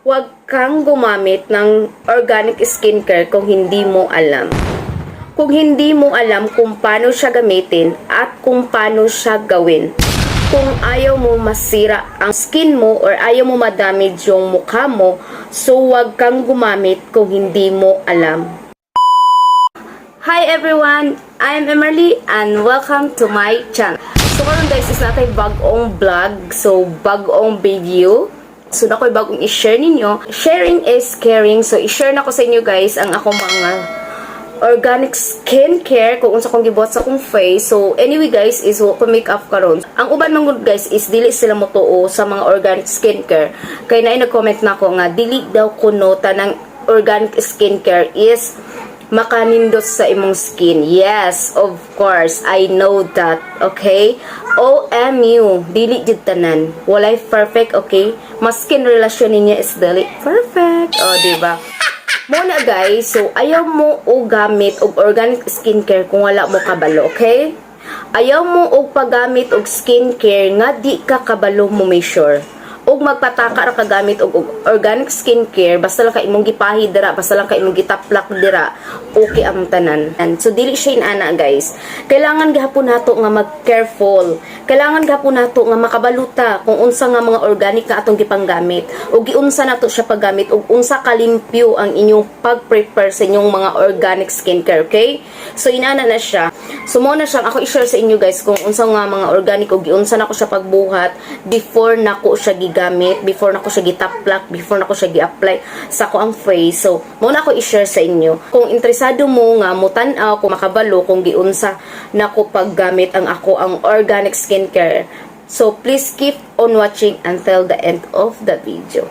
Huwag kang gumamit ng organic skincare kung hindi mo alam. Kung hindi mo alam kung paano siya gamitin at kung paano siya gawin. Kung ayaw mo masira ang skin mo or ayaw mo madamage yung mukha mo, so huwag kang gumamit kung hindi mo alam. Hi everyone! I'm Emerly and welcome to my channel. So karon guys, is natin bagong vlog, so bagong video. So na ko'y bagong i-share ninyo. Sharing is caring. So i-share na ko sa inyo guys ang akong mga organic skincare kung unsa kong gibuhat sa akong face. So anyway guys, is ko makeup karon. Ang uban man gud guys is dili sila motuo sa mga organic skincare. Kay naay nag-comment na ako nga dili daw kuno tanang organic skincare is makanindot sa imong skin. Yes, of course, I know that. Okay? OMU, dili jud tanan. Walay perfect, okay? Maskin relasyon niya is dili perfect. O, diba? Muna guys, so ayaw mo o gamit og organic skincare kung wala mo kabalo, okay? Ayaw mo og paggamit og skincare nga di ka kabalo mo may sure. Og magpataka ra kagamit og organic skincare basta lang ka imong gipahi dira, basta lang ka imong gitaplak dira, okay ang tanan. And so dili siya inana guys. Kailangan gihapon nato nga mag-careful. Kailangan gihapon nato nga makabaluta kung unsa nga mga organic nga atong gipanggamit ug giunsa nato siya paggamit ug unsa kalimpyo ang inyong pag-prepare sa inyong mga organic skincare, okay? So inana na siya. So mo na siya ako i-share sa inyo guys kung unsa nga mga organic ug giunsa nako siya pagbuhat before nako siya gamit, before nako siya gitaplak, before nako siya gi-apply sa ko ang face. So, muna ako i-share sa inyo. Kung interesado mo nga mutan-aw, kung makabalo kung giunsa nako paggamit ang ako ang organic skincare. So, please keep on watching until the end of the video.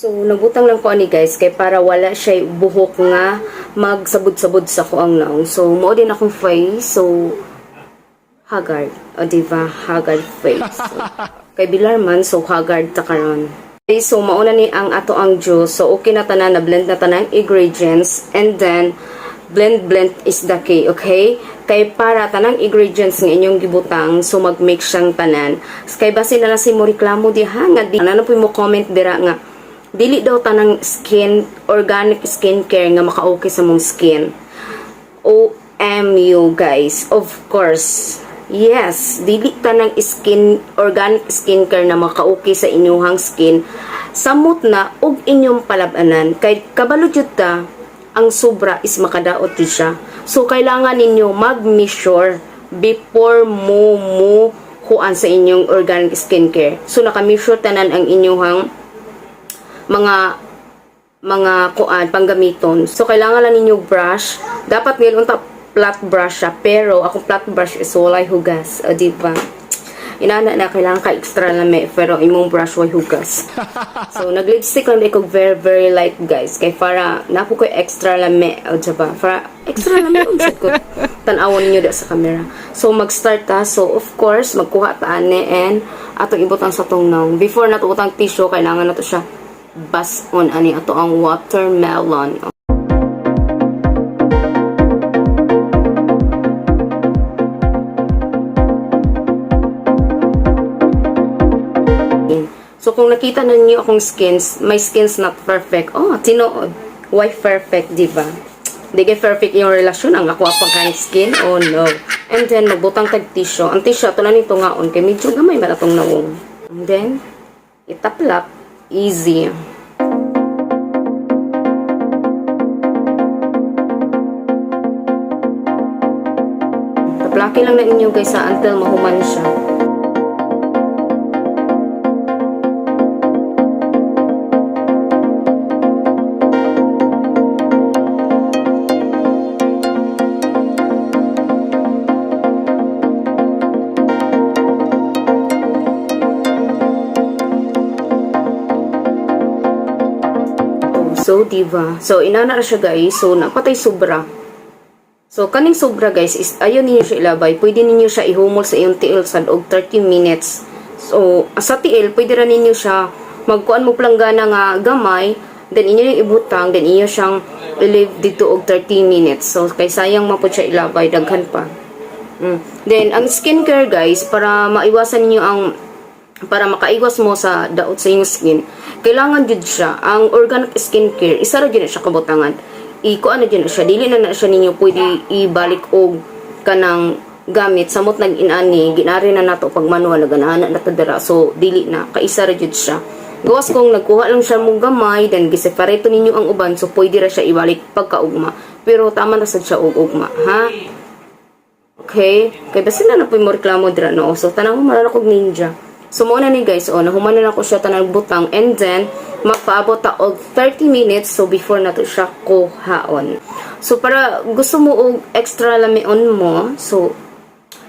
So, nagutang lang ko ani guys, kay para wala siya buhok nga magsabod-sabod sa ko ang naong. So, mo din akong face. So, haggard. O, diba? Haggard face. So, kay Bilar man, so haggard ta karon. Okay, so, mauna ni ang ato ang juice. So, okay na tanan, na-blend na tanan ingredients. And then, blend is the key, okay? Kay para tanang ingredients nga inyong gibutang, so mag-mix siyang tanan. Kay base na lang si mo reklamo diha nga di. Ano po mo comment dira nga dili daw tanang organic skincare nga maka-okay sa mong skin. OMU guys, of course. Yes, dili tanang organic skincare na maka-okay sa inyong skin. Samot na og inyong palabanan kay kabalo jud ta ang sobra is makadaot jud siya. So kailangan ninyo mag-measure before mo kuan sa inyong organic skincare. So naka-measure tanan ang inyong mga kuan panggamiton. So kailangan lang ninyo brush. Dapat ngayon unta flat brush siya, pero akong flat brush is walay hugas. O diba? Inana na kailangan ka extra lame, pero imong brush way hugas. So nag-lipstick lang ko very light guys. Kay para napo ko extra lame. O diba? Para extra lame ko tan-awon niyo da sa camera. So mag-start ta. So of course magkuha ta ane and atong ibutang sa tong naong. Before nato utang tissue, kailangan nato siya bason ani ato ang watermelon. So So, kung nakita na niyo akong skins, my skin's not perfect. Oh, tinuod. Why perfect, diba? Di kay perfect yung relasyon, ang ako apang kind skin. Oh, no. And then, magbutang tag tissue. Ang tissue, ito na nito ngaon, kay medyo gamay ba itong nawong. And then, itaplap. Easy. Taplaki lang na inyo guys until mahuman siya. So, diba? So, inana na siya guys. So, napatay sobra. So, kaning sobra guys, is ayaw ninyo siya ilabay. Pwede ninyo siya ihumol sa iyong tiil sa og 30 minutes. So, sa tiil, pwede rin ninyo siya magkuan mo planggana nga gamay. Then, inyo yung ibutang. Then, inyo siyang i-leave dito og 30 minutes. So, kay sayang mapod siya ilabay. Daghan pa. Then, ang skincare guys, para maiwasan ninyo ang para makaiwas mo sa daot sa iyong skin, kailangan jud siya ang organic skincare, isa ra jud siya kabutangan. Ikuan na jud siya, dili na siya ninyo pwede ibalik og kanang gamit samot nag-inani, ginari na nato pag manual ganahan na tadara. So dili na, kaisa ra jud siya. Gawas kung nagkuha lang siya mong gamay, then giseparate ninyo ang uban, so pwede ra siya ibalik pagkaugma. Pero tama na sad siya og ugma, ha? Okay? Kay basin na po mo reklamo dira no. So tanang mo mara kog ninja. So, muna ni guys, nahuman na ako siya tanang butang, and then, magpaabot ta og 30 minutes, so before na to siya kuhaon. So, para gusto mo og extra lamion mo, so,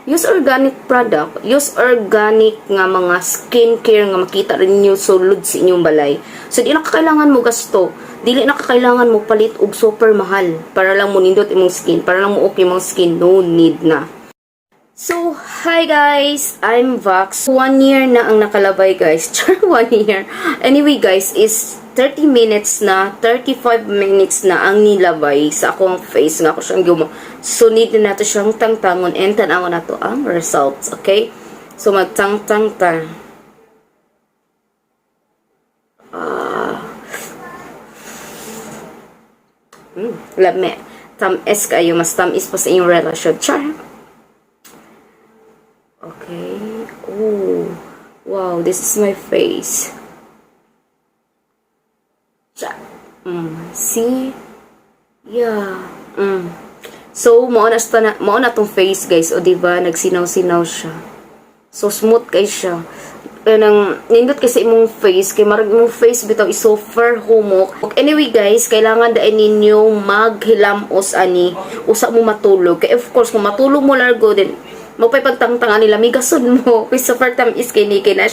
use organic product, use organic nga mga skincare nga makita rin nyo sulod sa inyong balay. So, di na kakailangan mo gasto, dili na kakailangan mo palit og super mahal, para lang mo nindot imong skin, para lang mo okay imong skin, no need na. So, hi guys! I'm Vax. 1 year na ang nakalabay guys. 1 year. Anyway guys, is 30 minutes na, 35 minutes na ang nilabay sa akong face nga ako siyang gumo. So, need na nato siyang tangtangon and tanawon na to ang results. Okay? So, magtangtang ta. Lame. Tamis kayo. Mas tamis pa sa inyong relasyon. Char! Okay. Oh. Wow, this is my face. See? Yeah. So, mao na tong face, guys. O, diba? Nagsinaw-sinaw siya. So, smooth guys siya. Nindot kasi imong face. Kay marag imong face bitaw is super humok. Anyway, guys, kailangan daan ninyo maghilamos ani. Usa mo matulog. Kaya, of course, kung matulog mo largo, then magpapagtangtangan nila, may gasod mo. Kaya super tamis kay na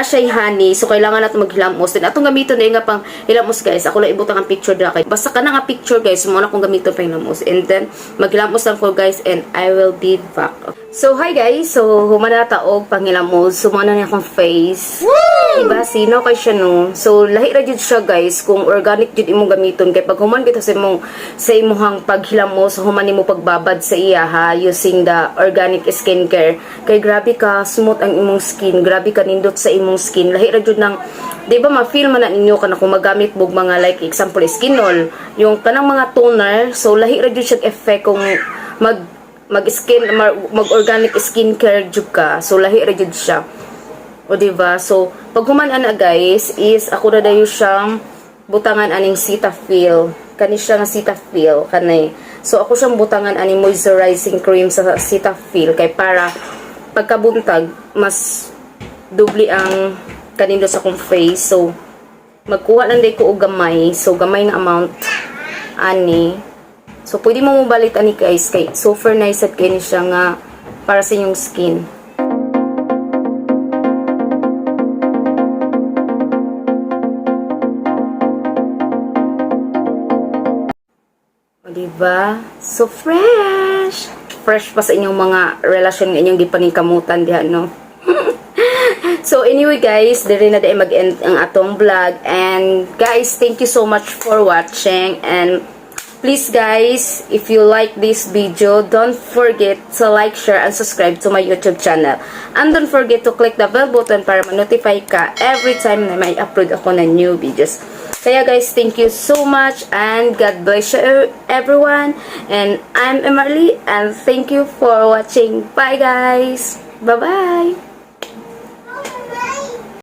siya honey. So, kailangan natin maghilamos. Then, atong gamiton na nga pang hilamos, guys. Ako lang ibutang ang picture dra kay. Basta ka na nga picture, guys. Muna akong gamiton pa hilamos. And then, maghilamos lang ko, guys. And I will be back. So, hi, guys. So, humana taog panghilamos. Sumana niya akong face. Woo! Diba? Sino kay siya, no? So, lahi ra jud siya, guys. Kung organic jud imong gamiton. Kay pag human kita sa imong paghilamos, human nimo pagbabad sa iya, ha? Using the organic skincare. Kay grabe ka, smooth ang imong skin. Grabe ka nindot sa imong skin. Lahi ra jud nang, di ba ma-feel man na ninyo ka na kung magamit bug mga like example skinol, yung kanang mga toner, so lahi ra jud siya effect kung mag-organic skincare jud ka. So lahi ra jud siya. O diba? So pag human ana guys is ako na dayo siyang butangan aning Cetaphil. Kani siya nga Cetaphil kanay. So ako siyang butangan aning moisturizing cream sa Cetaphil kay para pagkabuntag mas dubli ang kanindo sa akong face. So magkuha lang day ko og gamay. So gamay nga amount ani. So pwede mo mabalit ani guys kay super nice at kini siya nga para sa inyong skin. Diba? So fresh! Fresh pa sa inyong mga relasyon nga inyong gipaningkamutan diha, no? So anyway guys, diri na dahil mag-end ang atong vlog. And guys, thank you so much for watching. And Please guys, if you like this video, don't forget to like, share, and subscribe to my YouTube channel. And don't forget to click the bell button para ma-notify ka every time na may upload ako ng new videos. Kaya guys, thank you so much and God bless you everyone. And I'm Emily and thank you for watching. Bye guys! Bye-bye!